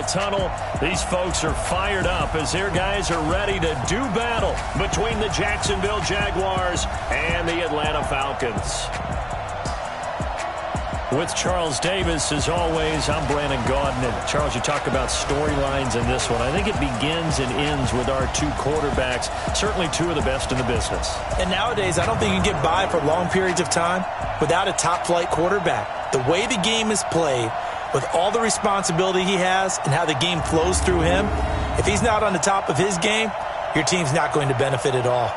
tunnel. These folks are fired up as their guys are ready to do battle between the Jacksonville Jaguars and the Atlanta Falcons. With Charles Davis, as always, I'm Brandon Gaudin. And Charles, you talk about storylines in this one. I think it begins and ends with our two quarterbacks, certainly two of the best in the business. And nowadays, I don't think you can get by for long periods of time without a top-flight quarterback. The way the game is played, with all the responsibility he has and how the game flows through him, if he's not on the top of his game, your team's not going to benefit at all.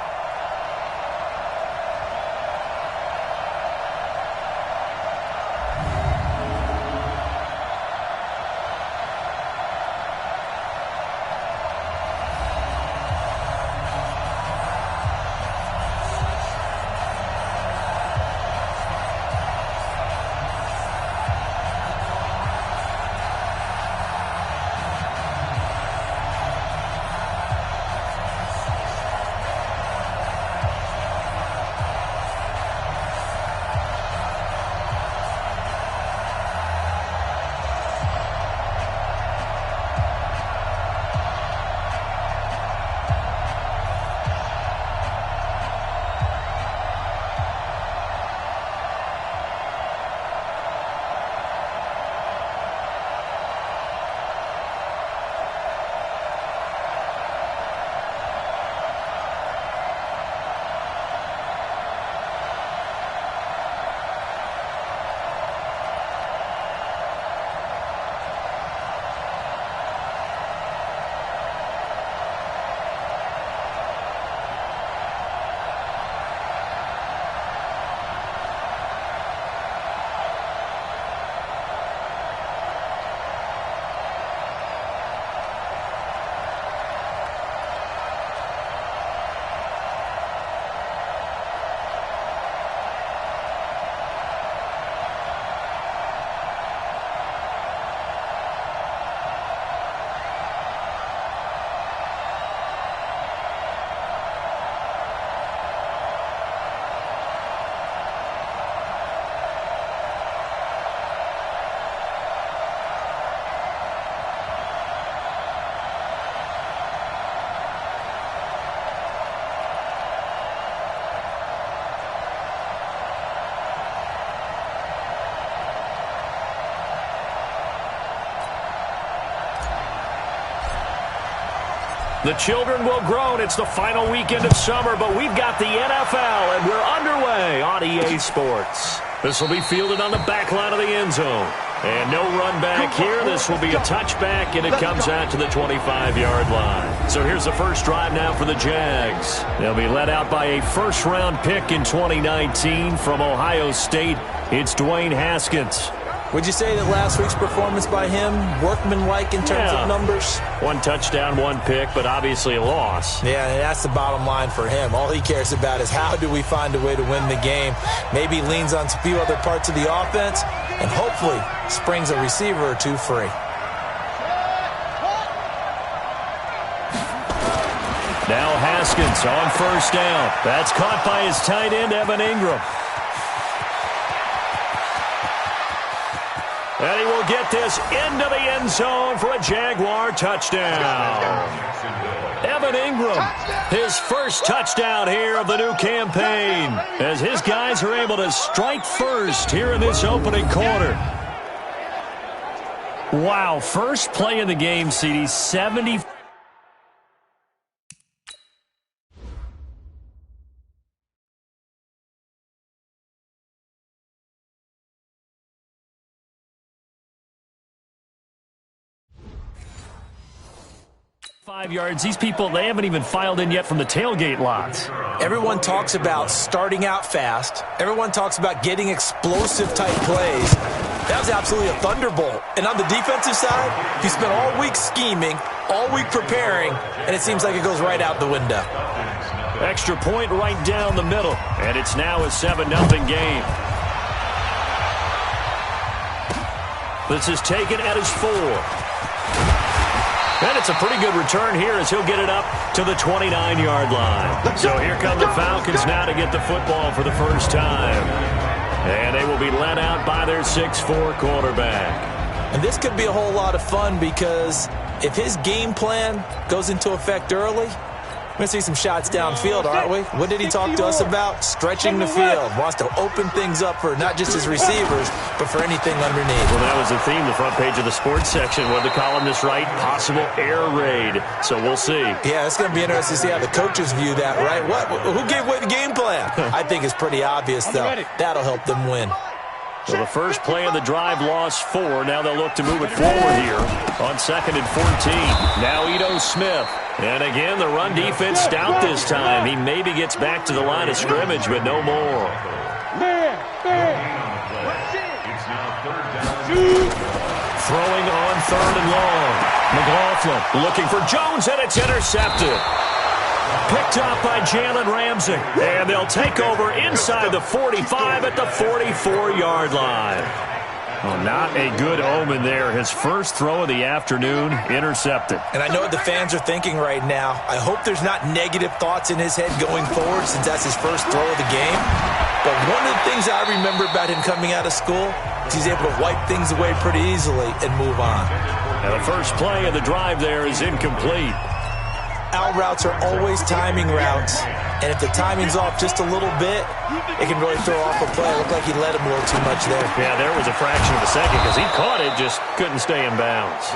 The children will groan. It's the final weekend of summer, but we've got the NFL, and we're underway on EA Sports. This will be fielded on the back line of the end zone. And no run back here. This will be a touchback, and it comes out to the 25-yard line. So here's the first drive now for the Jags. They'll be led out by a first-round pick in 2019 from Ohio State. It's Dwayne Haskins. Would you say that last week's performance by him, workmanlike in terms of numbers? One touchdown, one pick, but obviously a loss. Yeah, and that's the bottom line for him. All he cares about is how do we find a way to win the game. Maybe leans on a few other parts of the offense, and hopefully springs a receiver or two free. Now Haskins on first down. That's caught by his tight end, Evan Ingram. And he will get this into the end zone for a Jaguar touchdown. Evan Ingram, his first touchdown here of the new campaign, as his guys are able to strike first here in this opening quarter. Wow, first play in the game, CD, 70. Yards. These people, they haven't even filed in yet from the tailgate lots. Everyone talks about starting out fast. Everyone talks about getting explosive type plays. That was absolutely a thunderbolt. And on the defensive side, you spent all week scheming, all week preparing, and it seems like it goes right out the window. Extra point right down the middle, and it's now a 7-0 game. This is taken at his 4. And it's a pretty good return here as he'll get it up to the 29-yard line. So here come the Falcons now to get the football for the first time. And they will be led out by their 6'4" quarterback. And this could be a whole lot of fun because if his game plan goes into effect early, we're going to see some shots downfield, aren't we? What did he talk to us about? Stretching the field. Wants to open things up for not just his receivers, but for anything underneath. Well, that was the theme, the front page of the sports section. What did the columnist write? Possible air raid. So we'll see. Yeah, it's going to be interesting to see how the coaches view that, right? Who gave away the game plan? I think it's pretty obvious, though. That'll help them win. So the first play of the drive lost 4. Now they'll look to move it forward here on 2nd and 14. Now Ito Smith. And again, the run defense stout this time. He maybe gets back to the line of scrimmage, but no more. Throwing on 3rd and long. McLaughlin looking for Jones, and it's intercepted. Picked up by Jalen Ramsey. And they'll take over inside the 45 at the 44-yard line. Oh, not a good omen there. His first throw of the afternoon intercepted. And I know what the fans are thinking right now. I hope there's not negative thoughts in his head going forward since that's his first throw of the game. But one of the things I remember about him coming out of school is he's able to wipe things away pretty easily and move on. Now the first play of the drive there is incomplete. Out routes are always timing routes. And if the timing's off just a little bit, it can really throw off a play. It looked like he let him a little too much there. Yeah, there was a fraction of a second because he caught it, just couldn't stay in bounds.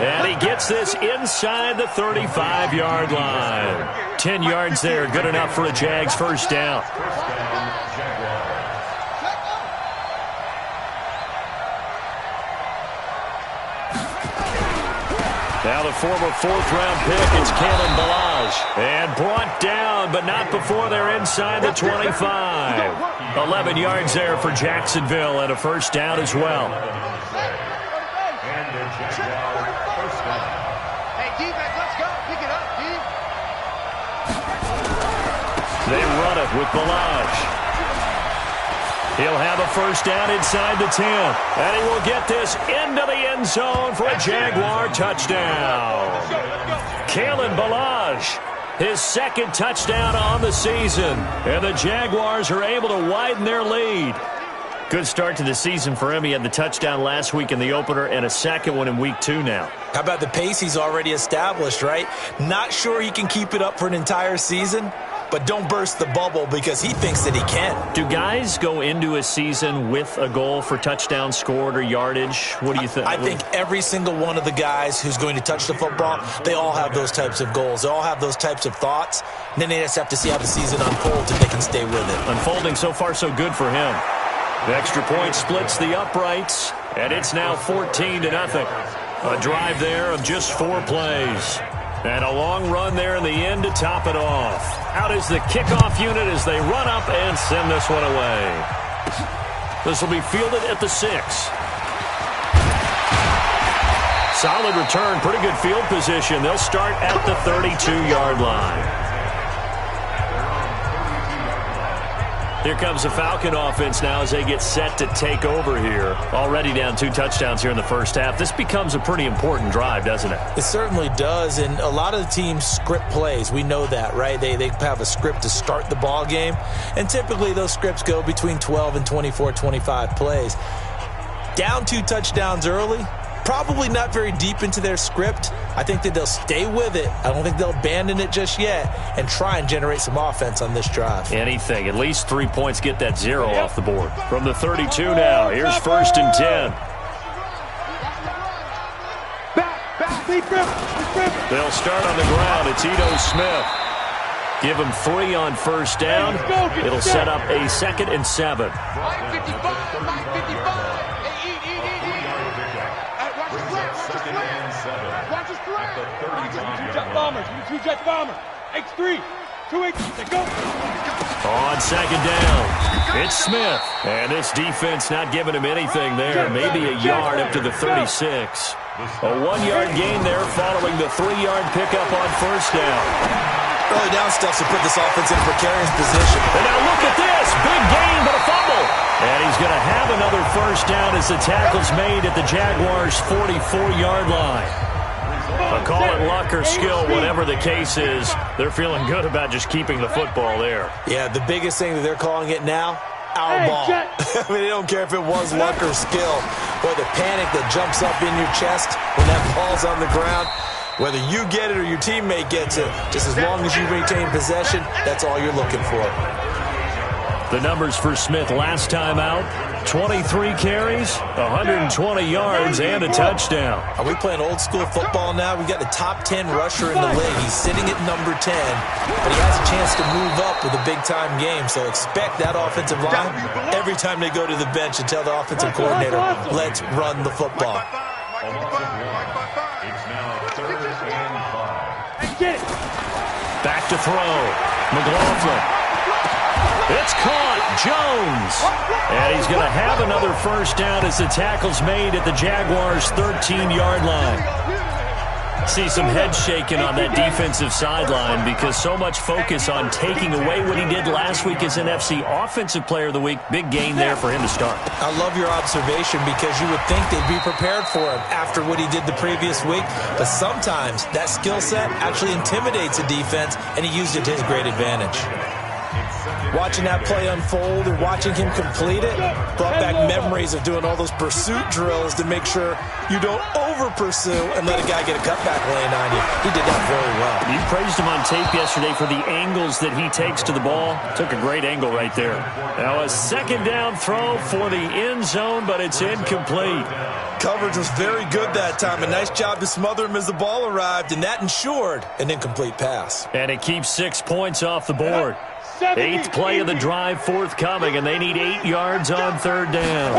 And he gets this inside the 35-yard line. 10 yards there, good enough for a Jags first down. Now the former 4th-round pick, it's Kalen Ballage. And brought down, but not before they're inside the 25. 11 yards there for Jacksonville and a first down as well. Hey, defense, let's go. Pick it up, D. They run it with Ballage. He'll have a first down inside the 10. And he will get this into the end zone for a Jaguar touchdown. Kalen Ballage, his 2nd touchdown on the season. And the Jaguars are able to widen their lead. Good start to the season for him. He had the touchdown last week in the opener and a second one in week 2 now. How about the pace he's already established, right? Not sure he can keep it up for an entire season, but don't burst the bubble because he thinks that he can. Do guys go into a season with a goal for touchdown scored or yardage? What do you think? I think every single one of the guys who's going to touch the football, they all have those types of goals. They all have those types of thoughts. And then they just have to see how the season unfolds if they can stay with it. Unfolding so far so good for him. The extra point splits the uprights, and it's now 14-0. A drive there of just 4 plays. And a long run there in the end to top it off. Out is the kickoff unit as they run up and send this one away. This will be fielded at the 6. Solid return, pretty good field position. They'll start at the 32-yard line. Here comes the Falcon offense now as they get set to take over here. Already down 2 touchdowns here in the first half. This becomes a pretty important drive, doesn't it? It certainly does, and a lot of the teams script plays. We know that, right? They have a script to start the ball game, and typically those scripts go between 12 and 24, 25 plays. Down 2 touchdowns early, probably not very deep into their script. I think that they'll stay with it. I don't think they'll abandon it just yet and try and generate some offense on this drive. Anything. At least 3 points, get that 0 off the board. From the 32 now, here's 1st and 10. They'll start on the ground. It's Ito Smith. Give him 3 on first down. It'll set up a 2nd and 7. 9:55. Two jet bombers. X3. 2H. They go. On 2nd down, it's Smith. And this defense not giving him anything there. Maybe a yard up to the 36. A 1-yard gain there following the 3-yard pickup on first down. Early down stuff to put this offense in a precarious position. And now look at this. Big gain, but a fumble. And he's going to have another first down as the tackle's made at the Jaguars' 44-yard line. Call it luck or skill, whatever the case is. They're feeling good about just keeping the football there. Yeah, the biggest thing that they're calling it now, our ball. I mean, they don't care if it was luck or skill. Boy, the panic that jumps up in your chest when that ball's on the ground, whether you get it or your teammate gets it, just as long as you maintain possession, that's all you're looking for. The numbers for Smith last time out, 23 carries, 120 yards, and a touchdown. Are we playing old school football now? We've got the top 10 rusher in the league. He's sitting at number 10, but he has a chance to move up with a big-time game. So expect that offensive line every time they go to the bench and tell the offensive coordinator, let's run the football. Back to throw. McLaughlin. It's caught. Jones. And he's going to have another first down as the tackle's made at the Jaguars' 13-yard line. See some head shaking on that defensive sideline because so much focus on taking away what he did last week as NFC Offensive Player of the Week. Big game there for him to start. I love your observation because you would think they'd be prepared for him after what he did the previous week. But sometimes that skill set actually intimidates a defense, and he used it to his great advantage. Watching that play unfold and watching him complete it brought back memories of doing all those pursuit drills to make sure you don't over-pursue and let a guy get a cutback lane on you. He did that very well. You praised him on tape yesterday for the angles that he takes to the ball. Took a great angle right there. Now a second down throw for the end zone, but it's incomplete. Coverage was very good that time. A nice job to smother him as the ball arrived, and that ensured an incomplete pass. And it keeps 6 points off the board. 8th play of the drive forthcoming, and they need 8 yards on third down.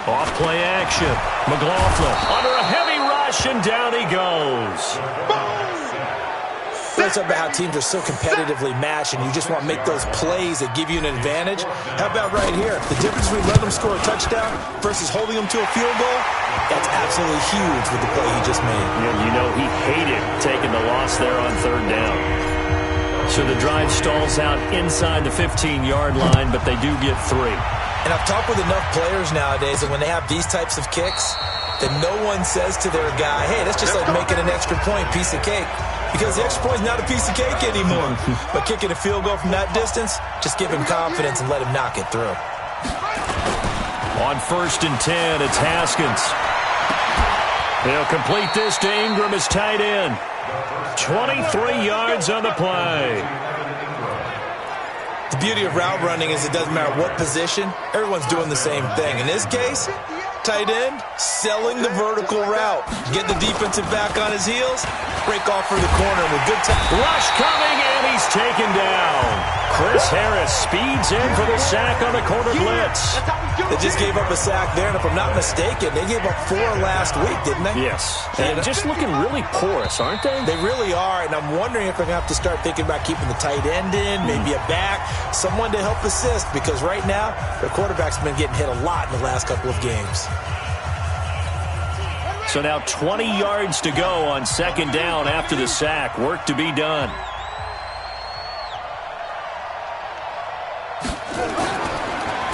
Off play action. McLaughlin under a heavy rush, and down he goes. Let's talk about how teams are so competitively matched, and you just want to make those plays that give you an advantage. How about right here? The difference between letting them score a touchdown versus holding them to a field goal, that's absolutely huge with the play he just made. You know he hated taking the loss there on third down. So the drive stalls out inside the 15-yard line, but they do get 3. And I've talked with enough players nowadays that when they have these types of kicks, that no one says to their guy, hey, that's just like making an extra point, piece of cake. Because the extra point is not a piece of cake anymore. But kicking a field goal from that distance, just give him confidence and let him knock it through. On 1st and 10, it's Haskins. He'll complete this to Ingram as tight end. 23 yards on the play. The beauty of route running is it doesn't matter what position, everyone's doing the same thing. In this case, tight end, selling the vertical route. Get the defensive back on his heels, break off for the corner with good time. Rush coming, and he's taken down. Chris Harris speeds in for the sack on the corner blitz. They just gave up a sack there, and if I'm not mistaken, they gave up 4 last week, didn't they? Yes. And just looking really porous, aren't they? They really are, and I'm wondering if they're going to have to start thinking about keeping the tight end in, maybe a back, someone to help assist, because right now, their quarterback's been getting hit a lot in the last couple of games. So now 20 yards to go on 2nd down after the sack. Work to be done.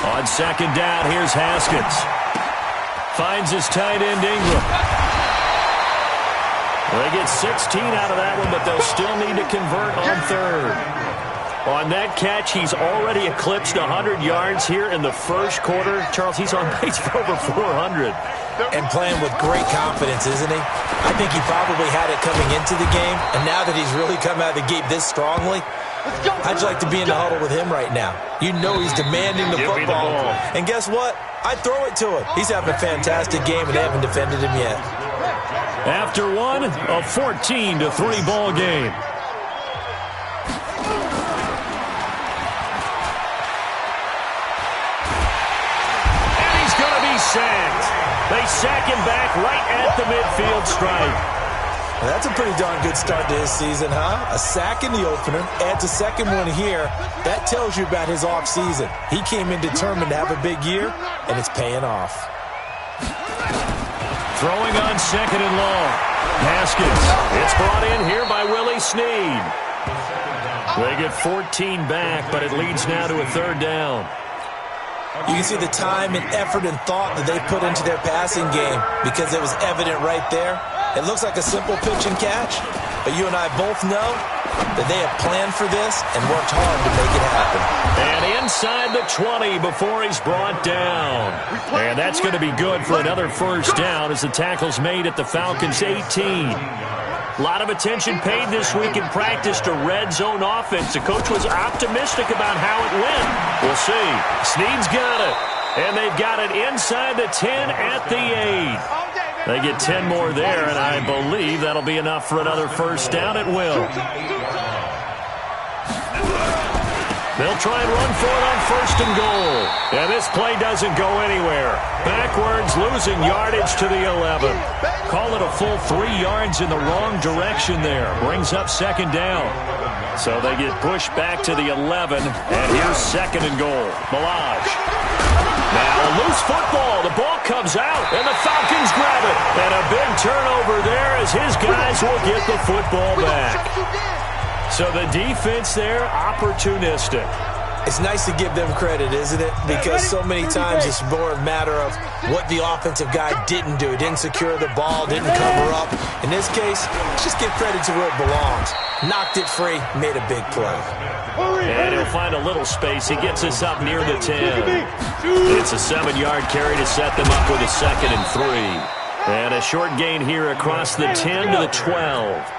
On 2nd down, here's Haskins. Finds his tight end, Ingram. They get 16 out of that one, but they'll still need to convert on 3rd. On that catch, he's already eclipsed 100 yards here in the first quarter. Charles, he's on pace for over 400. And playing with great confidence, isn't he? I think he probably had it coming into the game, and now that he's really come out of the gate this strongly, how'd you like to be in the huddle with him right now? You know he's demanding the football. And guess what? I throw it to him. He's having a fantastic game, and they haven't defended him yet. After one, a 14-3 ball game. And he's going to be sacked. They sack him back right at the midfield stripe. Well, that's a pretty darn good start to his season, huh? A sack in the opener, adds a second one here. That tells you about his offseason. He came in determined to have a big year, and it's paying off. Throwing on 2nd and long. Haskins. It's brought in here by Willie Snead. They get 14 back, but it leads now to a 3rd down. You can see the time and effort and thought that they put into their passing game because it was evident right there. It looks like a simple pitch and catch, but you and I both know that they have planned for this and worked hard to make it happen. And inside the 20 before he's brought down. And that's going to be good for another first down as the tackle's made at the Falcons' 18. A lot of attention paid this week in practice to red zone offense. The coach was optimistic about how it went. We'll see. Snead's got it. And they've got it inside the 10 at the 8. They get 10 more there, and I believe that'll be enough for another first down. It will. They'll try and run for it on first and goal. And this play doesn't go anywhere. Backwards, losing yardage to the 11. Call it a full 3 yards in the wrong direction there. Brings up second down. So they get pushed back to the 11. And here's second and goal. Milage. Now a loose football. The ball comes out, and the Falcons grab it. And a big turnover there as his guys will get the football back. So the defense there, opportunistic. It's nice to give them credit, isn't it? Because so many times it's more a matter of what the offensive guy didn't do. Didn't secure the ball, didn't cover up. In this case, let's just give credit to where it belongs. Knocked it free, made a big play. And he'll find a little space. He gets us up near the 10. It's a 7-yard carry to set them up with a second and 3. And a short gain here across the 10 to the 12.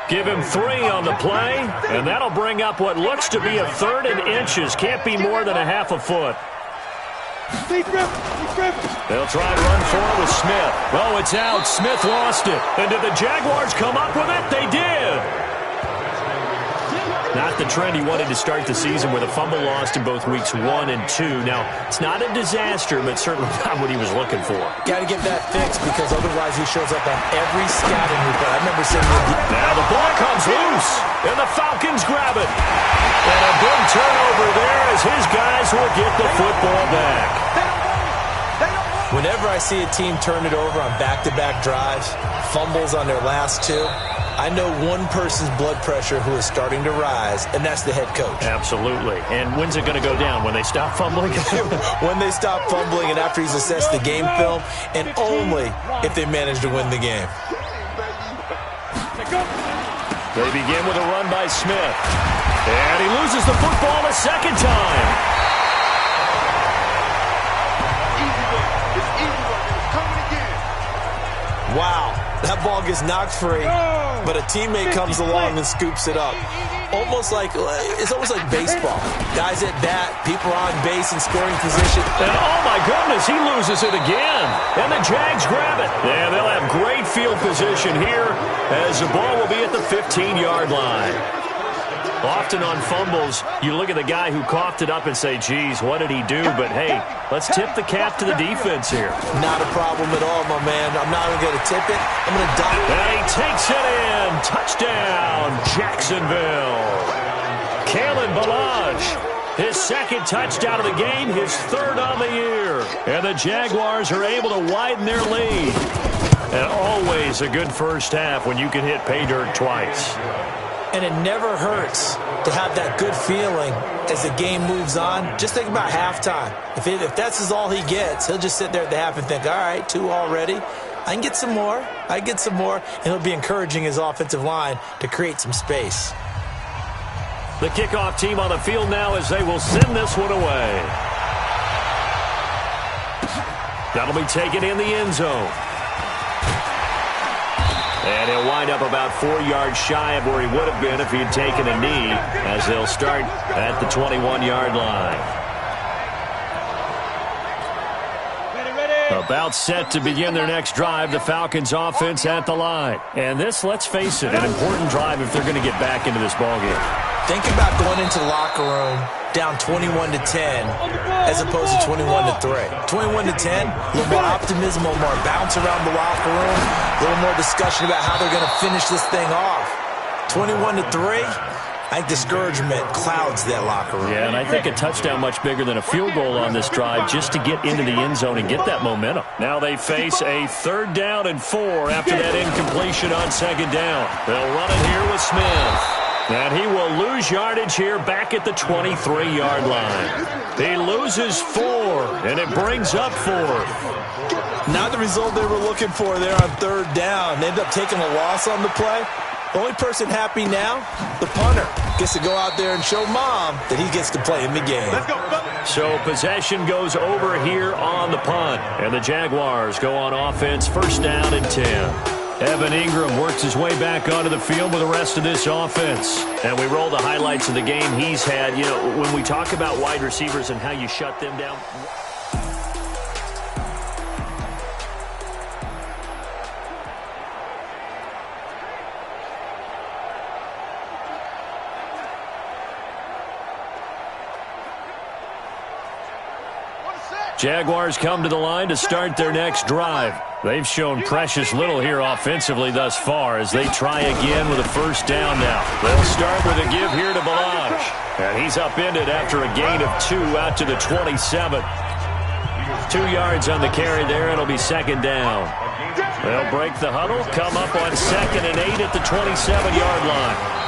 Give him 3 on the play, and that'll bring up what looks to be a third and inches. Can't be more than a half a foot. They'll try and run for it with Smith. Oh, it's out. Smith lost it. And did the Jaguars come up with it? They did. Not the trend he wanted to start the season with a fumble lost in both weeks 1 and 2. Now, it's not a disaster, but certainly not what he was looking for. Got to get that fixed because otherwise he shows up on every scouting report. I remember seeing him. Now the ball comes loose, and the Falcons grab it. And a big turnover there as his guys will get the football back. Whenever I see a team turn it over on back-to-back drives, fumbles on their last 2, I know one person's blood pressure who is starting to rise, and that's the head coach. Absolutely. And when's it going to go down? When they stop fumbling? When they stop fumbling and after he's assessed the game film, and only if they manage to win the game. They begin with a run by Smith. And he loses the football a second time. Wow, that ball gets knocked free, but a teammate comes along and scoops it up. It's almost like baseball. Guys at bat, people are on base in scoring position. And oh my goodness, he loses it again. And the Jags grab it. Yeah, they'll have great field position here as the ball will be at the 15-yard line. Often on fumbles, you look at the guy who coughed it up and say, geez, what did he do? But, hey, let's tip the cap to the defense here. Not a problem at all, my man. I'm not even going to tip it. I'm going to dump it. And he takes it in. Touchdown, Jacksonville. Kalen Ballage, his second touchdown of the game, his third on the year. And the Jaguars are able to widen their lead. And always a good first half when you can hit pay dirt twice. And it never hurts to have that good feeling as the game moves on. Just think about halftime. If that's all he gets, he'll just sit there at the half and think, all right, 2 already. I can get some more. And he'll be encouraging his offensive line to create some space. The kickoff team on the field now as they will send this one away. That'll be taken in the end zone. And he'll wind up about 4 yards shy of where he would have been if he had taken a knee, as they'll start at the 21-yard line. About set to begin their next drive, the Falcons offense at the line. And this, let's face it, an important drive if they're going to get back into this ballgame. Think about going into the locker room down 21-10 as opposed to 21-3. 21-10, a little more optimism, a little more bounce around the locker room, a little more discussion about how they're going to finish this thing off. 21-3, I think discouragement clouds that locker room. Yeah, and I think a touchdown much bigger than a field goal on this drive just to get into the end zone and get that momentum. Now they face a 3rd down and 4 after that incompletion on 2nd down. They'll run it here with Smith. And he will lose yardage here back at the 23-yard line. He loses 4, and it brings up 4th. Not the result they were looking for there on 3rd down. They end up taking a loss on the play. The only person happy now, the punter, gets to go out there and show mom that he gets to play in the game. Let's go, fellas. So possession goes over here on the punt. And the Jaguars go on offense, first down and 10. Evan Ingram works his way back onto the field with the rest of this offense. And we roll the highlights of the game he's had. You know, when we talk about wide receivers and how you shut them down. Jaguars come to the line to start their next drive. They've shown precious little here offensively thus far as they try again with a first down now. They'll start with a give here to Balaj. And he's upended after a gain of 2 out to the 27. 2 yards on the carry there. It'll be second down. They'll break the huddle, come up on 2nd and 8 at the 27-yard line.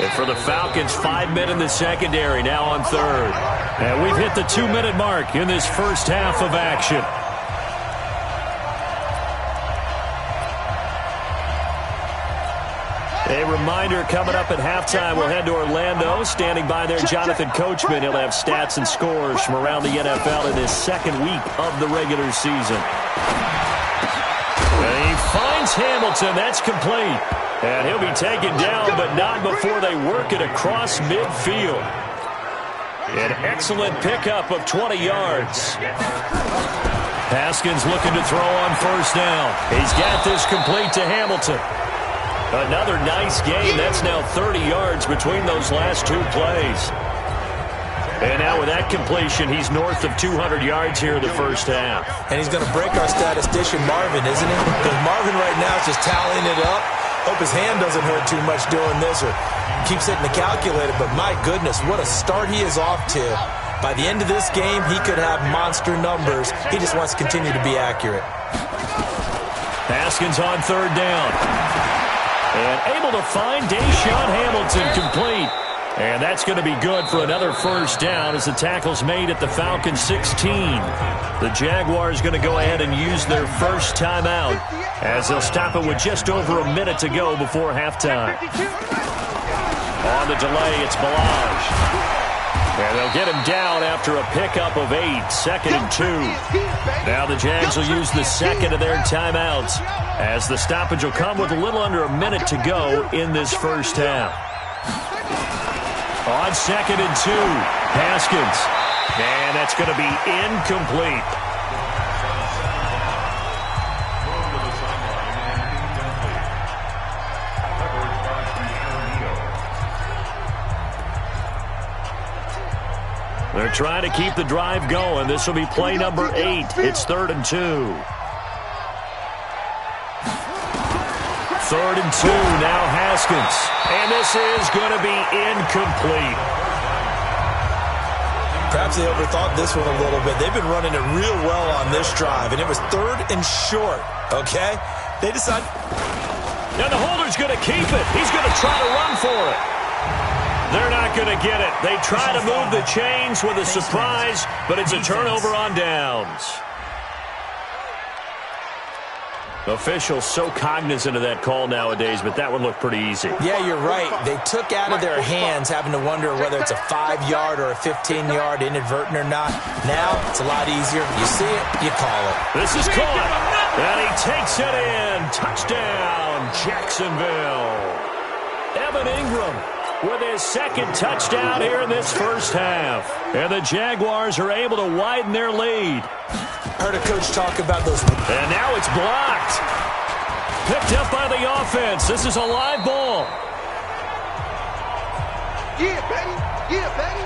And for the Falcons, 5 men in the secondary, now on third. And we've hit the 2-minute mark in this first half of action. A reminder, coming up at halftime, we'll head to Orlando. Standing by there, Jonathan Coachman. He'll have stats and scores from around the NFL in his second week of the regular season. And he finds Hamilton. That's complete. And he'll be taken down, but not before they work it across midfield. An excellent pickup of 20 yards. Haskins looking to throw on first down. He's got this complete to Hamilton. Another nice game. That's now 30 yards between those last 2 plays. And now with that completion, he's north of 200 yards here in the first half. And he's going to break our statistician Marvin, isn't he? Because Marvin right now is just tallying it up. Hope his hand doesn't hurt too much doing this or keeps hitting the calculator. But my goodness, what a start he is off to. By the end of this game, he could have monster numbers. He just wants to continue to be accurate. Haskins on third down. And able to find Deshaun Hamilton complete. And that's going to be good for another first down as the tackle's made at the Falcons 16. The Jaguars going to go ahead and use their first timeout as they'll stop it with just over a minute to go before halftime. On the delay, it's Balaj. And they'll get him down after a pickup of 8, 2nd and 2. Now the Jags will use the second of their timeouts as the stoppage will come with a little under a minute to go in this first half. On 2nd and 2, Haskins. And that's going to be incomplete. They're trying to keep the drive going. This will be play number 8. It's 3rd and 2. 3rd and 2, now Haskins. And this is going to be incomplete. Perhaps they overthought this one a little bit. They've been running it real well on this drive, and it was 3rd and short, okay? They decided. And the holder's going to keep it. He's going to try to run for it. They're not going to get it. They try to move the chains with a surprise, but it's a turnover on downs. Officials so cognizant of that call nowadays, but that would look pretty easy. Yeah, you're right. They took out of their hands having to wonder whether it's a 5-yard or a 15-yard inadvertent or not. Now, it's a lot easier. You see it, you call it. This is caught, and he takes it in. Touchdown, Jacksonville. Evan Ingram with his second touchdown here in this first half. And the Jaguars are able to widen their lead. Heard a coach talk about those. And now it's blocked. Picked up by the offense. This is a live ball. Yeah, baby. Yeah, baby.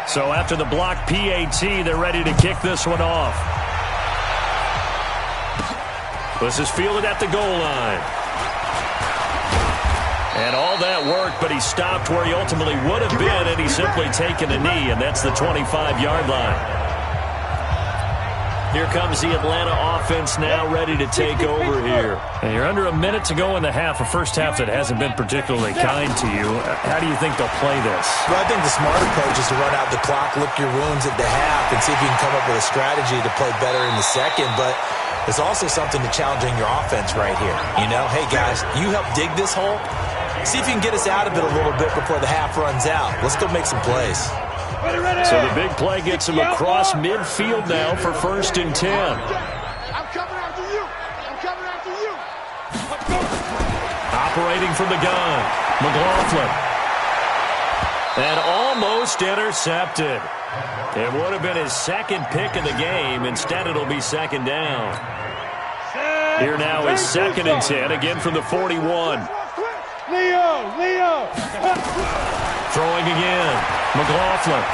So after the block PAT, they're ready to kick this one off. This is fielded at the goal line. And all that work, but he stopped where he ultimately would have been, and he's simply taken a knee, and that's the 25-yard line. Here comes the Atlanta offense now ready to take over here. And you're under a minute to go in the half, a first half that hasn't been particularly kind to you. How do you think they'll play this? Well, I think the smart approach is to run out the clock, lick your wounds at the half, and see if you can come up with a strategy to play better in the second. But there's also something to challenging your offense right here. You know, hey, guys, you help dig this hole. See if you can get us out of it a little bit before the half runs out. Let's go make some plays. So the big play gets him across midfield now for 1st and 10. I'm coming after you. I'm coming after you. Operating from the gun, McLaughlin. And almost intercepted. It would have been his second pick of the game. Instead, it'll be 2nd down. Here now is 2nd and 10, again from the 41. Leo. Throwing again, McLaughlin.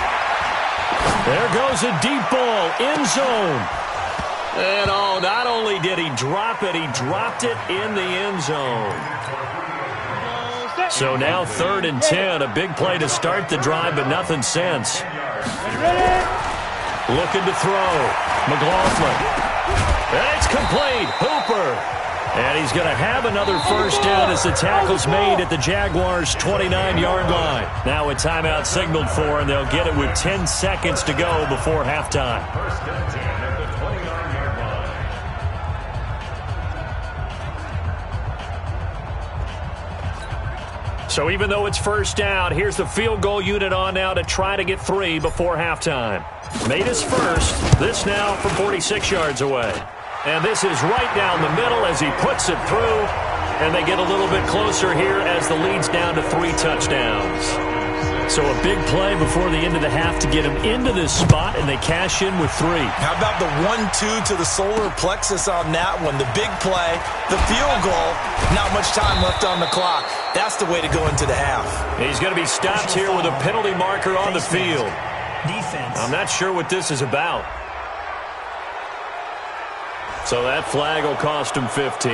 There goes a deep ball, end zone. And oh, not only did he drop it, he dropped it in the end zone. So now 3rd and 10, a big play to start the drive, but nothing since. Looking to throw, McLaughlin. And it's complete, Hooper. And he's going to have another first down as the tackle's made at the Jaguars' 29-yard line. Now a timeout signaled for, and they'll get it with 10 seconds to go before halftime. So even though it's first down, here's the field goal unit on now to try to get 3 before halftime. Made his first. This now from 46 yards away. And this is right down the middle as he puts it through. And they get a little bit closer here as the lead's down to 3 touchdowns. So a big play before the end of the half to get him into this spot, and they cash in with 3. How about the 1-2 to the solar plexus on that one? The big play, the field goal, not much time left on the clock. That's the way to go into the half. He's going to be stopped here with a penalty marker on the field. Defense. I'm not sure what this is about. So that flag will cost him 15.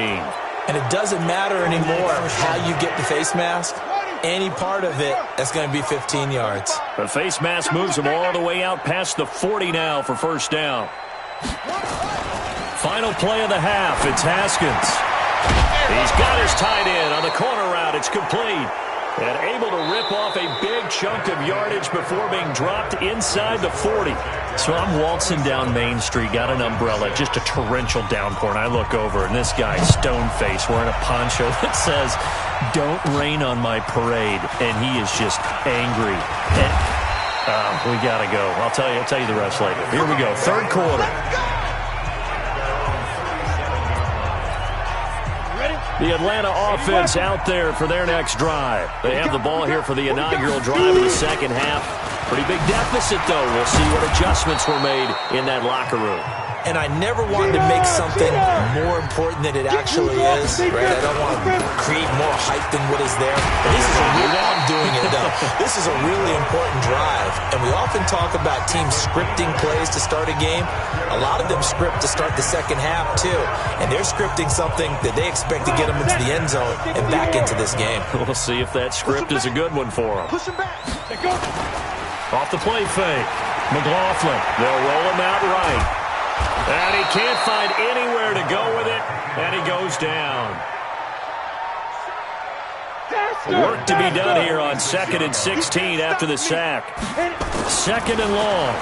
And it doesn't matter anymore how you get the face mask. Any part of it, that's going to be 15 yards. The face mask moves him all the way out past the 40 now for first down. Final play of the half. It's Haskins. He's got his tight end on the corner route. It's complete. And able to rip off a big chunk of yardage before being dropped inside the 40. So I'm waltzing down Main Street, got an umbrella, just a torrential downpour, and I look over, and this guy, stone-faced, wearing a poncho that says, "Don't rain on my parade," and he is just angry. And, we got to go. I'll tell you the rest later. Here we go, third quarter. The Atlanta offense out there for their next drive. They have the ball here for the inaugural drive of the second half. Pretty big deficit, though. We'll see what adjustments were made in that locker room. And I never wanted to make something more important than it actually is, right? I don't want to create more hype than what is there. This is I'm doing it, though. This is a really important drive. And we often talk about teams scripting plays to start a game. A lot of them script to start the second half, too. And they're scripting something that they expect to get them into the end zone and back into this game. We'll see if that script is a good one for them. Push him back. Go. Off the play fake. McLaughlin. They'll roll him out right. And he can't find anywhere to go with it, and he goes down. Work to be done here on 2nd and 16 after the sack. 2nd and long.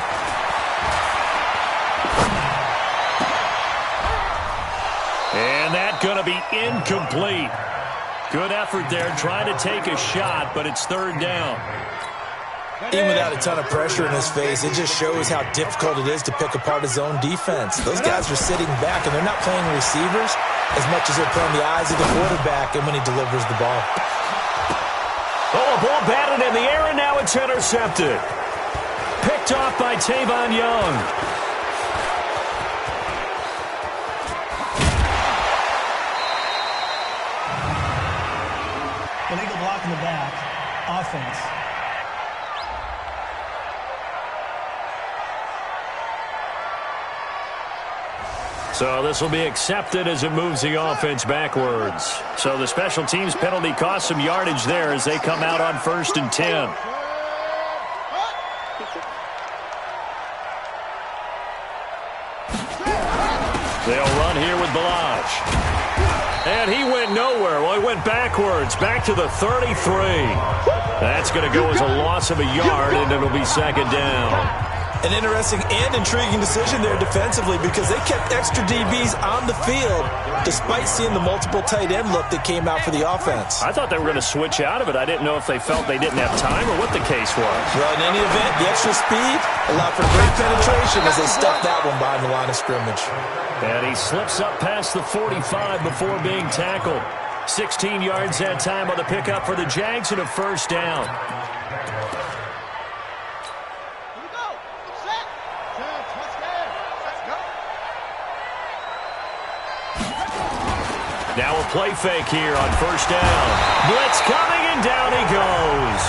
And that's going to be incomplete. Good effort there, trying to take a shot, but it's 3rd down. Even without a ton of pressure in his face, it just shows how difficult it is to pick apart his own defense. Those guys are sitting back, and they're not playing receivers as much as they're playing the eyes of the quarterback and when he delivers the ball. Oh, a ball batted in the air, and now it's intercepted. Picked off by Tavon Young. Illegal block in the back. Offense. So this will be accepted as it moves the offense backwards. So the special teams penalty cost some yardage there as they come out on 1st and 10. They'll run here with Balaj. And he went nowhere. Well, he went backwards, back to the 33. That's going to go as a loss of a yard, and it'll be second down. An interesting and intriguing decision there defensively because they kept extra DBs on the field despite seeing the multiple tight end look that came out for the offense. I thought they were going to switch out of it. I didn't know if they felt they didn't have time or what the case was. Well, in any event, the extra speed allowed for great penetration as they stuffed that one behind the line of scrimmage. And he slips up past the 45 before being tackled. 16 yards that time on the pickup for the Jags and a first down. Now a play fake here on first down. Blitz coming, and down he goes.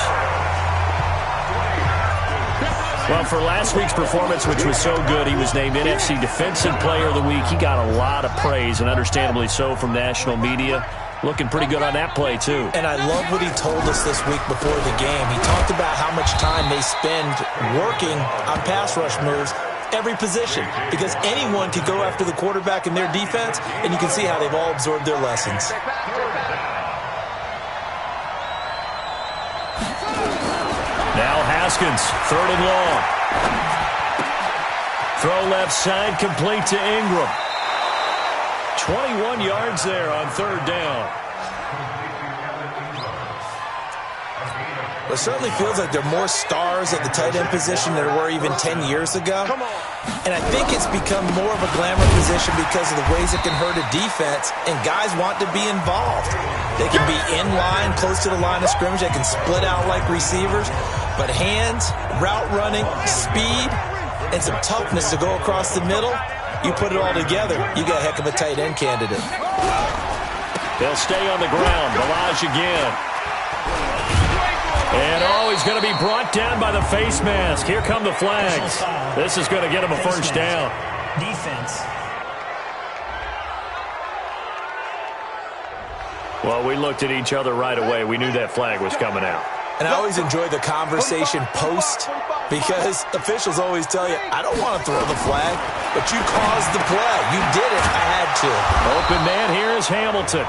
Well, for last week's performance, which was so good, he was named NFC Defensive Player of the Week. He got a lot of praise, and understandably so, from national media. Looking pretty good on that play, too. And I love what he told us this week before the game. He talked about how much time they spend working on pass rush moves, every position, because anyone could go after the quarterback in their defense, and you can see how they've all absorbed their lessons. Now Haskins, third and long. Throw left side, complete to Ingram. 21 yards there on third down. It certainly feels like there are more stars at the tight end position than there were even 10 years ago. And I think it's become more of a glamour position because of the ways it can hurt a defense, and guys want to be involved. They can be in line, close to the line of scrimmage. They can split out like receivers. But hands, route running, speed, and some toughness to go across the middle, you put it all together, you got a heck of a tight end candidate. They'll stay on the ground. Balaj again. And he's going to be brought down by the face mask. Here come the flags. This is going to get him a first down. Defense. Well, we looked at each other right away. We knew that flag was coming out. And I always enjoy the conversation post because officials always tell you, I don't want to throw the flag, but you caused the play. You did it. I had to. Open man here is Hamilton.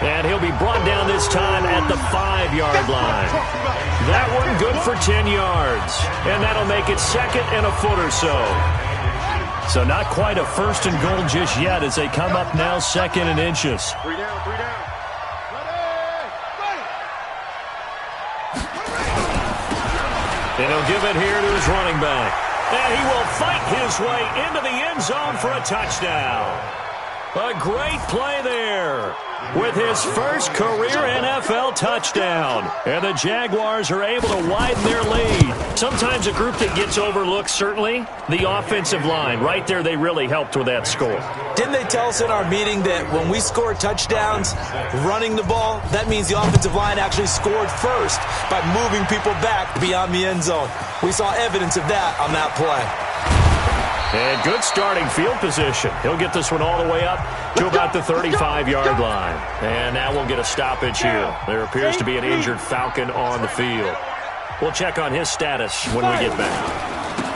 And he'll be brought down this time at the 5-yard line. That one good for 10 yards. And that'll make it second and a foot or so. So not quite a first and goal just yet as they come up now second and inches. 3 down, 3 down. And he'll give it here to his running back. And he will fight his way into the end zone for a touchdown. A great play there with his first career NFL touchdown. And the Jaguars are able to widen their lead. Sometimes a group that gets overlooked, certainly, the offensive line. Right there, they really helped with that score. Didn't they tell us in our meeting that when we score touchdowns running the ball, that means the offensive line actually scored first by moving people back beyond the end zone? We saw evidence of that on that play. And good starting field position. He'll get this one all the way up to about the 35-yard line. And now we'll get a stoppage here. There appears to be an injured Falcon on the field. We'll check on his status when we get back.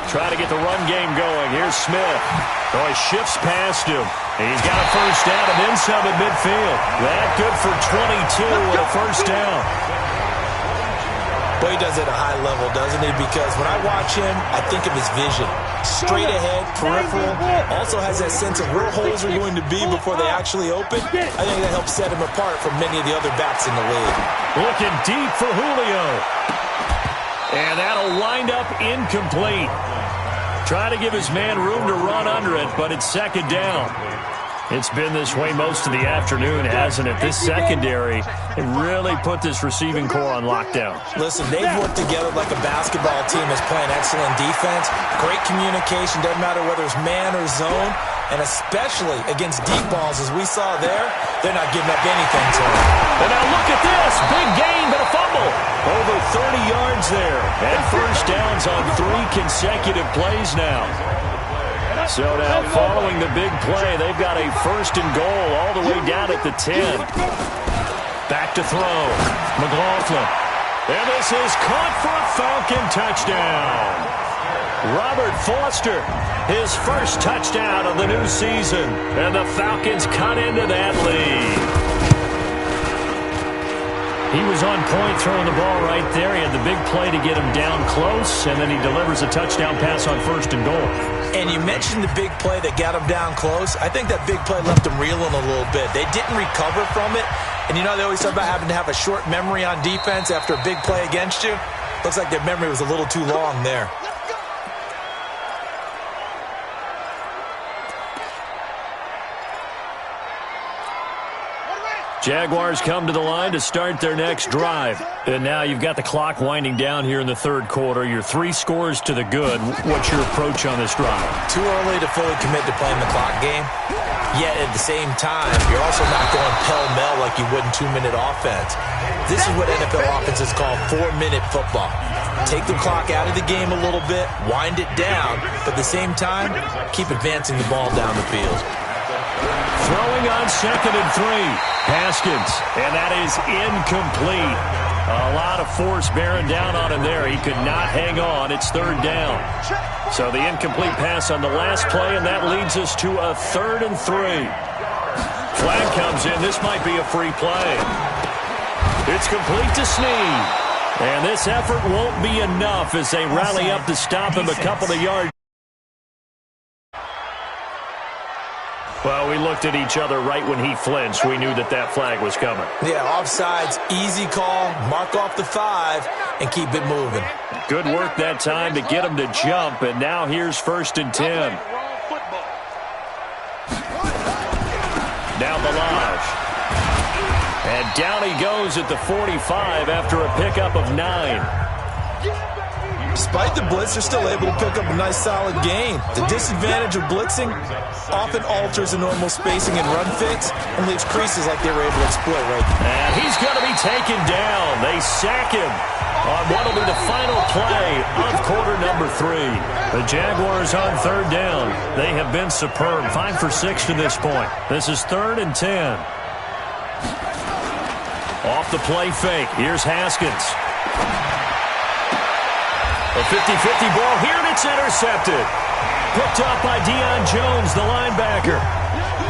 Try to get the run game going. Here's Smith. Oh, he shifts past him. He's got a first down and then some at midfield. That good for 22 with a first down. But he does it at a high level, doesn't he? Because when I watch him, I think of his vision. Straight ahead, peripheral. Also has that sense of where holes are going to be before they actually open. I think that helps set him apart from many of the other backs in the league. Looking deep for Julio. And that'll wind up incomplete. Try to give his man room to run under it, but it's second down. It's been this way most of the afternoon, hasn't it? This secondary, it really put this receiving core on lockdown. Listen, they've worked together like a basketball team that's playing excellent defense. Great communication, doesn't matter whether it's man or zone. And especially against deep balls, as we saw there, they're not giving up anything to them. And now look at this. Big gain, but a fumble. Over 30 yards there. And first downs on 3 consecutive plays now. So now, following the big play, they've got a first and goal all the way down at the 10. Back to throw. McLaughlin. And this is caught for a Falcon touchdown. Robert Foster, his first touchdown of the new season. And the Falcons cut into that lead. He was on point throwing the ball right there. He had the big play to get him down close, and then he delivers a touchdown pass on 1st and goal. And you mentioned the big play that got him down close. I think that big play left him reeling a little bit. They didn't recover from it. And you know, they always talk about having to have a short memory on defense after a big play against you. Looks like their memory was a little too long there. Jaguars come to the line to start their next drive. And now you've got the clock winding down here in the third quarter. You're 3 scores to the good. What's your approach on this drive? Too early to fully commit to playing the clock game. Yet at the same time, you're also not going pell-mell like you would in 2-minute offense. This is what NFL offenses call 4-minute football. Take the clock out of the game a little bit, wind it down, but at the same time, keep advancing the ball down the field. Throwing on 2nd and 3. Haskins, and that is incomplete. A lot of force bearing down on him there. He could not hang on. It's 3rd down. So the incomplete pass on the last play, and that leads us to a 3rd and 3. Flag comes in. This might be a free play. It's complete to Snead. And this effort won't be enough as they rally up to stop him a couple of yards. Well, we looked at each other right when he flinched. We knew that that flag was coming. Yeah, offsides, easy call, mark off the 5, and keep it moving. Good work that time to get him to jump, and now here's 1st and 10. Now Balaj. And down he goes at the 45 after a pickup of 9. Despite the blitz, they're still able to pick up a nice solid gain. The disadvantage of blitzing often alters the normal spacing and run fits and leaves creases like they were able to exploit right there. And he's going to be taken down. They sack him on what will be the final play of quarter number 3. The Jaguars on 3rd down. They have been superb. 5 for 6 to this point. This is 3rd and 10. Off the play fake. Here's Haskins. A 50-50 ball here, and it's intercepted. Picked up by Deion Jones, the linebacker.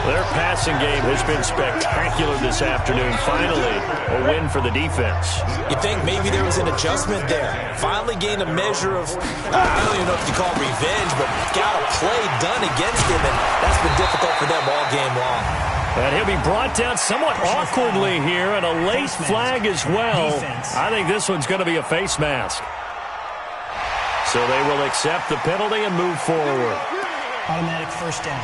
Their passing game has been spectacular this afternoon. Finally, a win for the defense. You think maybe there was an adjustment there. Finally gained a measure of, I don't even know if you call it revenge, but got a play done against him, and that's been difficult for them all game long. And he'll be brought down somewhat awkwardly here, and a late flag as well. I think this one's going to be a face mask. So they will accept the penalty and move forward. Automatic 1st down.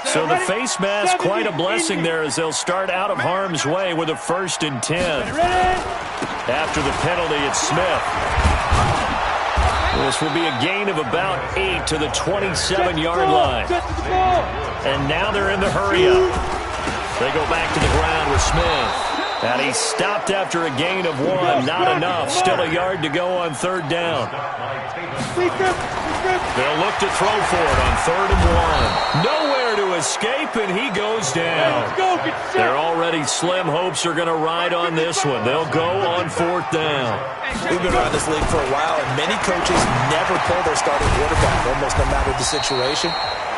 So the face mask, quite a blessing there as they'll start out of harm's way with a 1st and 10. After the penalty, it's Smith. This will be a gain of about 8 to the 27-yard line. And now they're in the hurry-up. They go back to the ground with Smith. And he stopped after a gain of 1. Not enough. Still a yard to go on 3rd down. They'll look to throw for it on 3rd and 1. Nowhere to escape, and he goes down. Their already slim hopes are going to ride on this one. They'll go on 4th down. We've been around this league for a while, and many coaches never pull their starting quarterback, almost no matter the situation.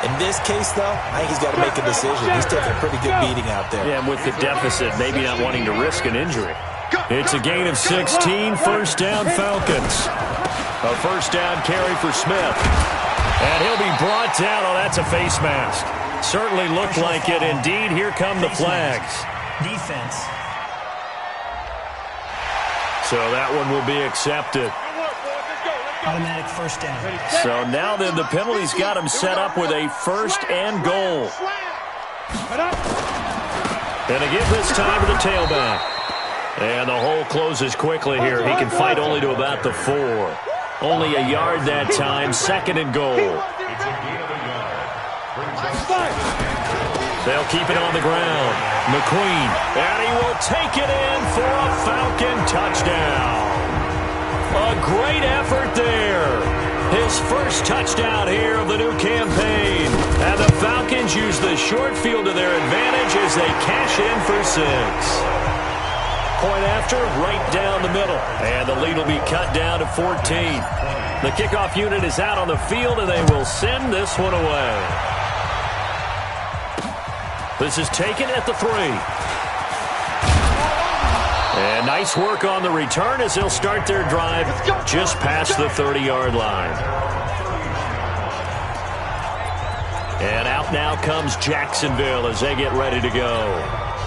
In this case, though, I think he's got to make a decision. He's taking a pretty good beating out there. Yeah, and with the deficit, maybe not wanting to risk an injury. It's a gain of 16, 1st down Falcons. A 1st down carry for Smith. And he'll be brought down. Oh, that's a face mask. Certainly looked like it. Indeed, here come the flags. Defense. So that one will be accepted. Automatic 1st down. So now then the penalty's got him set up with a 1st and goal. And again this time to the tailback. And the hole closes quickly here. He can fight only to about the 4. Only a yard that time. 2nd and goal. They'll keep it on the ground. McQueen. And he will take it in for a Falcon touchdown. A great effort there. His first touchdown here of the new campaign. And the Falcons use the short field to their advantage as they cash in for 6. point after, right down the middle. And the lead will be cut down to 14. The kickoff unit is out on the field, and they will send this one away. This is taken at the 3. And nice work on the return as they'll start their drive just past the 30-yard line. And out now comes Jacksonville as they get ready to go.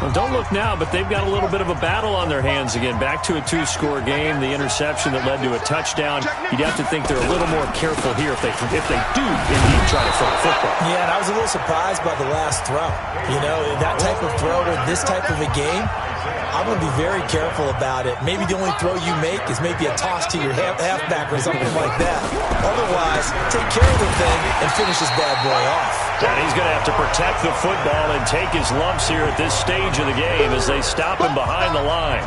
Well, don't look now, but they've got a little bit of a battle on their hands again. Back to a 2-score game. The interception that led to a touchdown. You'd have to think they're a little more careful here if they do indeed try to throw the football. Yeah, and I was a little surprised by the last throw. You know, that type of throw in this type of a game, I'm going to be very careful about it. Maybe the only throw you make is maybe a toss to your halfback or something like that. Otherwise, take care of the thing and finish this bad boy off. And he's going to have to protect the football and take his lumps here at this stage of the game as they stop him behind the line.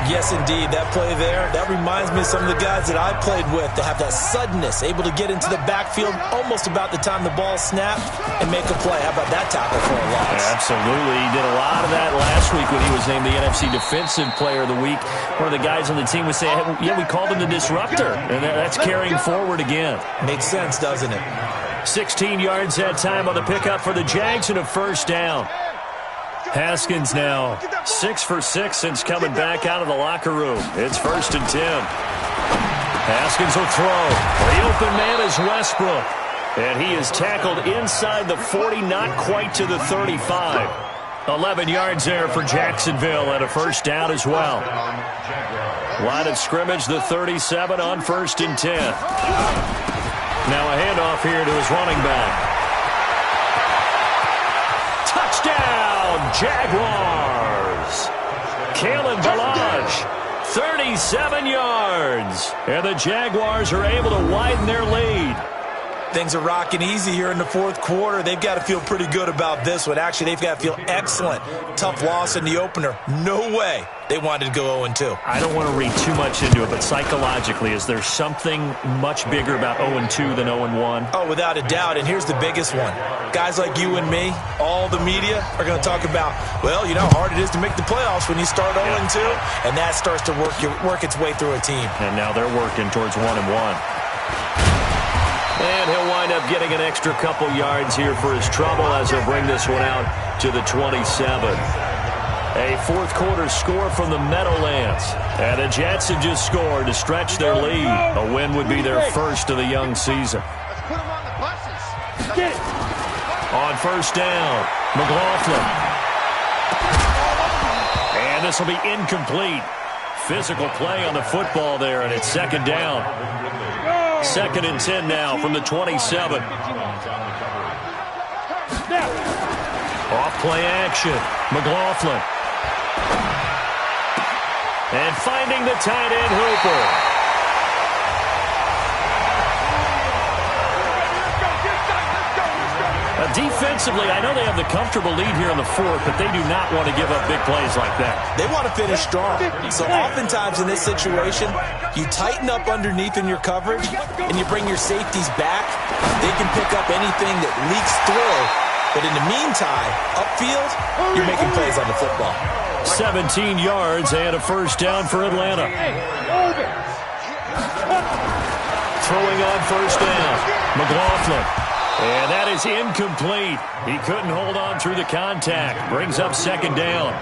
Yes, indeed. That play there, that reminds me of some of the guys that I played with that have that suddenness, able to get into the backfield almost about the time the ball snapped and make a play. How about that tackle for a loss? Absolutely. He did a lot of that last week when he was named the NFC Defensive Player of the Week. One of the guys on the team was saying, yeah, we called him the disruptor. And that's carrying forward again. Makes sense, doesn't it? 16 yards that time on the pickup for the Jags and a first down. Haskins now 6 for 6 since coming back out of the locker room. It's 1st and 10. Haskins will throw. The open man is Westbrook. And he is tackled inside the 40, not quite to the 35. 11 yards there for Jacksonville and a first down as well. Line of scrimmage, the 37 on 1st and 10. Now a handoff here to his running back. Touchdown, Jaguars! Kalen Ballage, 37 yards. And the Jaguars are able to widen their lead. Things are rocking easy here in the fourth quarter. They've got to feel pretty good about this one. Actually, they've got to feel excellent. Tough loss in the opener. No way they wanted to go 0-2. I don't want to read too much into it, but psychologically, is there something much bigger about 0-2 than 0-1? Oh, without a doubt, and here's the biggest one. Guys like you and me, all the media, are going to talk about, well, you know how hard it is to make the playoffs when you start 0-2, and that starts to work its way through a team. And now they're working towards 1-1. And he'll wind up getting an extra couple yards here for his trouble as he'll bring this one out to the 27. A fourth quarter score from the Meadowlands. And the Jets have just scored to stretch their lead. A win would be their first of the young season. Let's put them on the buses. On first down, McLaughlin. And this will be incomplete. Physical play on the football there, and it's second down. 2nd and 10 now from the 27. Off play action. McLaughlin. And finding the tight end Hooper. Defensively, I know they have the comfortable lead here in the fourth, but they do not want to give up big plays like that. They want to finish strong. So oftentimes in this situation, you tighten up underneath in your coverage, and you bring your safeties back. They can pick up anything that leaks through. But in the meantime, upfield, you're making plays on the football. 17 yards and a first down for Atlanta. Throwing on first down, McLaughlin. And that is incomplete. He couldn't hold on through the contact. Brings up second down.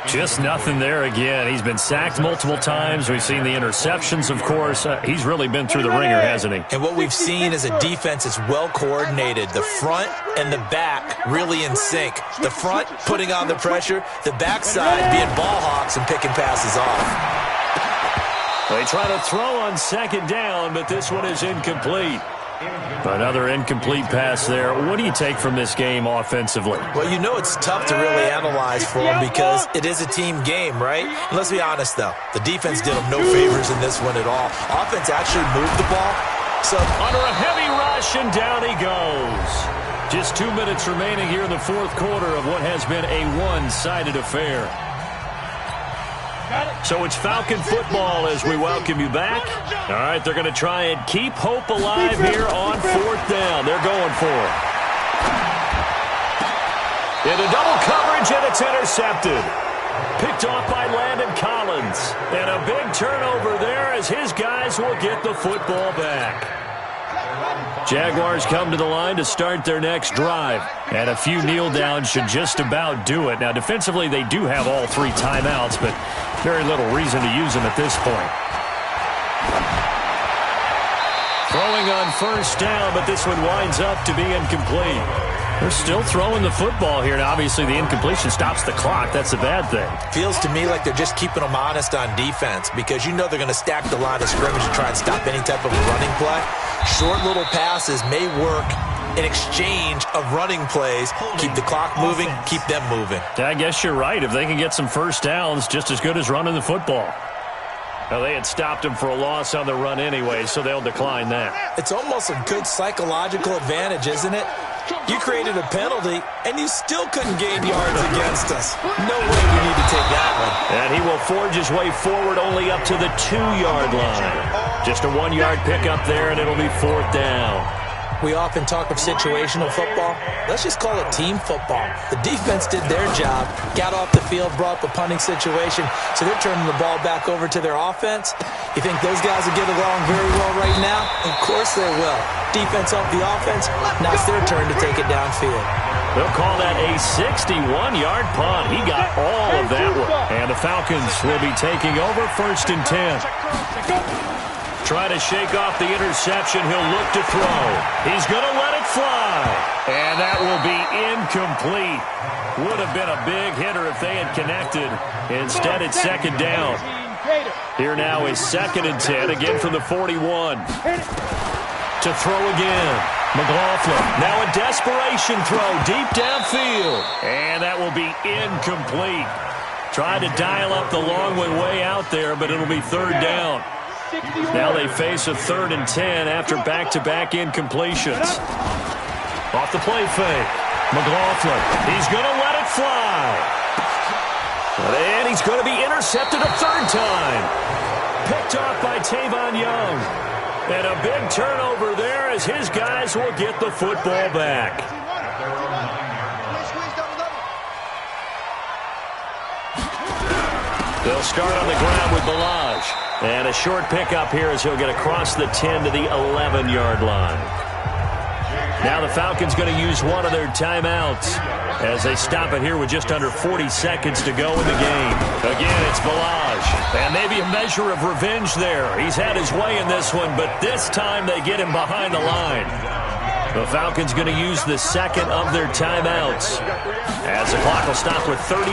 Just nothing there again. He's been sacked multiple times. We've seen the interceptions, of course. He's really been through the ringer, hasn't he? And what we've seen is a defense that's well coordinated. The front and the back really in sync. The front putting on the pressure. The backside being ball hawks and picking passes off. They try to throw on second down, but this one is incomplete. Another incomplete pass there. What do you take from this game offensively? Well, you know it's tough to really analyze for them because it is a team game, right? And let's be honest, though. The defense did them no favors in this one at all. Offense actually moved the ball. So under a heavy rush, and down he goes. Just 2 minutes remaining here in the fourth quarter of what has been a one-sided affair. So it's Falcon football as we welcome you back. All right, they're going to try and keep hope alive here on fourth down. They're going for it. Into double coverage, and it's intercepted. Picked off by Landon Collins. And a big turnover there as his guys will get the football back. Jaguars come to the line to start their next drive. And a few kneel downs should just about do it. Now, defensively, they do have all 3 timeouts, but very little reason to use them at this point. Throwing on first down, but this one winds up to be incomplete. They're still throwing the football here. Now, obviously, the incompletion stops the clock. That's a bad thing. Feels to me like they're just keeping them honest on defense because you know they're going to stack the line of scrimmage to try and stop any type of a running play. Short little passes may work in exchange of running plays. Keep the clock moving, keep them moving. I guess you're right. If they can get some first downs, just as good as running the football. Well, they had stopped him for a loss on the run anyway, so they'll decline that. It's almost a good psychological advantage, isn't it? You created a penalty, and you still couldn't gain yards against us. No way we need to take that one. And he will forge his way forward only up to the 2-yard line. Just a 1-yard pickup there, and it'll be 4th down. We often talk of situational football. Let's just call it team football. The defense did their job, got off the field, brought up a punting situation, so they're turning the ball back over to their offense. You think those guys will get along very well right now? Of course they will. Defense off the offense, now it's their turn to take it downfield. They'll call that a 61-yard punt. He got all of that one. And the Falcons will be taking over 1st and 10. Trying to shake off the interception. He'll look to throw. He's going to let it fly. And that will be incomplete. Would have been a big hitter if they had connected. Instead, it's 2nd down. Here now is 2nd and 10, again from the 41. To throw again. McLaughlin. Now a desperation throw deep downfield. And that will be incomplete. Tried to dial up the long one way out there, but it'll be 3rd down. Now they face a 3rd and 10 after back-to-back incompletions. Off the play fake. McLaughlin. He's going to let it fly. And he's going to be intercepted a 3rd time. Picked off by Tavon Young. And a big turnover there as his guys will get the football back. They'll start on the ground with Balaj. And a short pickup here as he'll get across the 10 to the 11-yard line. Now the Falcons going to use one of their timeouts as they stop it here with just under 40 seconds to go in the game. Again, it's Balaj. And maybe a measure of revenge there. He's had his way in this one, but this time they get him behind the line. The Falcons going to use the 2nd of their timeouts as the clock will stop with 35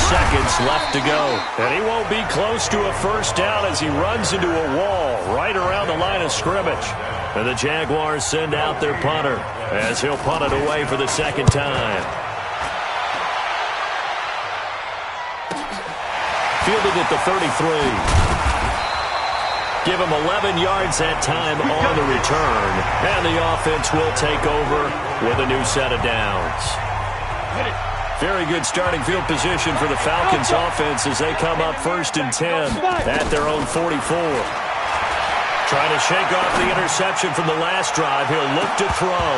seconds left to go. And he won't be close to a 1st down as he runs into a wall right around the line of scrimmage. And the Jaguars send out their punter as he'll punt it away for the 2nd time. Fielded at the 33. Give him 11 yards that time on the return. And the offense will take over with a new set of downs. Very good starting field position for the Falcons offense as they come up 1st and 10 at their own 44. Trying to shake off the interception from the last drive. He'll look to throw.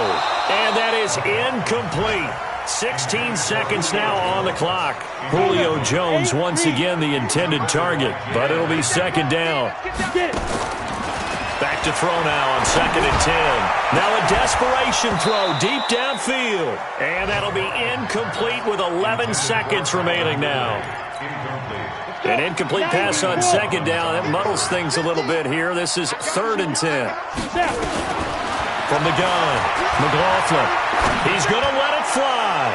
And that is incomplete. 16 seconds now on the clock. Julio Jones once again the intended target, but it'll be 2nd down. Back to throw now on 2nd and 10. Now a desperation throw deep downfield. And that'll be incomplete with 11 seconds remaining now. An incomplete pass on 2nd down. That muddles things a little bit here. This is 3rd and 10. From the gun, McLaughlin. He's going to let it fly.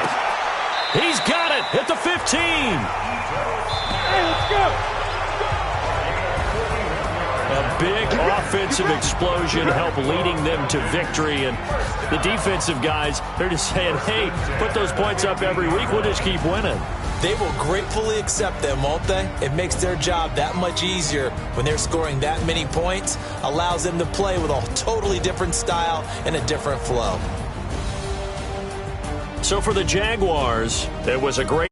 He's got it at the 15. Hey, let's go. A big offensive explosion helped leading them to victory. And the defensive guys, they're just saying, hey, put those points up every week. We'll just keep winning. They will gratefully accept them, won't they? It makes their job that much easier when they're scoring that many points. Allows them to play with a totally different style and a different flow. So for the Jaguars, it was a great